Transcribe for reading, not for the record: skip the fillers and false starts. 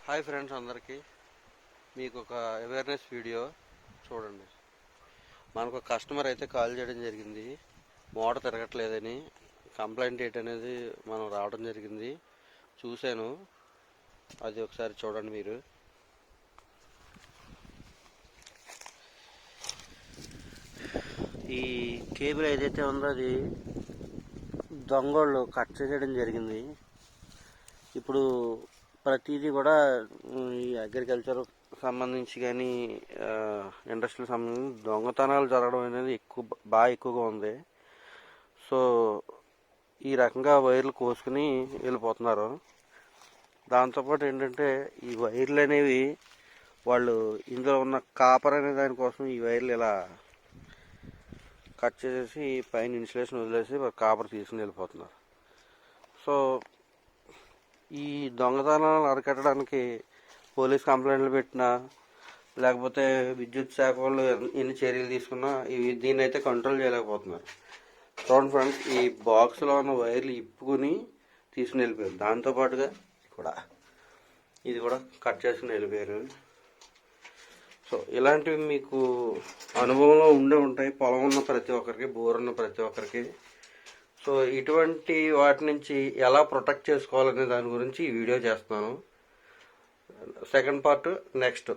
Hi friends, అందరికీ మీకు ఒక అవేర్నెస్ వీడియో చూడండి. మనకు ఒక కస్టమర్ అయితే కాల్ చేయడం జరిగింది. మోటార్ తిరగట్లేదని కంప్లైంట్ అనేది మనం రావడం జరిగింది. చూశాను, అది ఒకసారి చూడండి. మీరు ఈ కేబుల్ ఏదైతే ఉందో అది దొంగోళ్ళు కట్ చేయడం జరిగింది. ఇప్పుడు ప్రతిదీ కూడా ఈ అగ్రికల్చర్ సంబంధించి కానీ ఇండస్ట్రీకి సంబంధించి దొంగతనాలు జరగడం అనేది బాగా ఎక్కువగా ఉంది. సో ఈ రకంగా వైర్లు కోసుకుని వెళ్ళిపోతున్నారు. దాంతోపాటు ఏంటంటే ఈ వైర్లు అనేవి వాళ్ళు ఇందులో ఉన్న కాపర్ అనే దానికోసం ఈ వైర్లు ఇలా కట్ చేసేసి పైన ఇన్సులేషన్ వదిలేసి కాపర్ తీసుకుని వెళ్ళిపోతున్నారు. సో ఈ దొంగతనాలు అరికట్టడానికి పోలీస్ కంప్లైంట్లు పెట్టినా, లేకపోతే విద్యుత్ శాఖ వాళ్ళు ఎన్ని చర్యలు తీసుకున్నా దీన్ని అయితే కంట్రోల్ చేయలేకపోతున్నారు. చూడండి ఫ్రెండ్స్, ఈ బాక్స్లో ఉన్న వైర్లు ఇప్పుకుని తీసుకుని వెళ్ళిపోయారు. దాంతోపాటుగా ఇది కూడా కట్ చేసుకుని వెళ్ళిపోయారు. సో ఇలాంటివి మీకు అనుభవంలో ఉంటాయి, పొలం ఉన్న ప్రతి ఒక్కరికి, బోర్ ఉన్న ప్రతి ఒక్కరికి. సో ఇటువంటి వాటి నుంచి ఎలా ప్రొటెక్ట్ చేసుకోవాలనే దాని గురించి ఈ వీడియో చేస్తున్నాను. Second part next.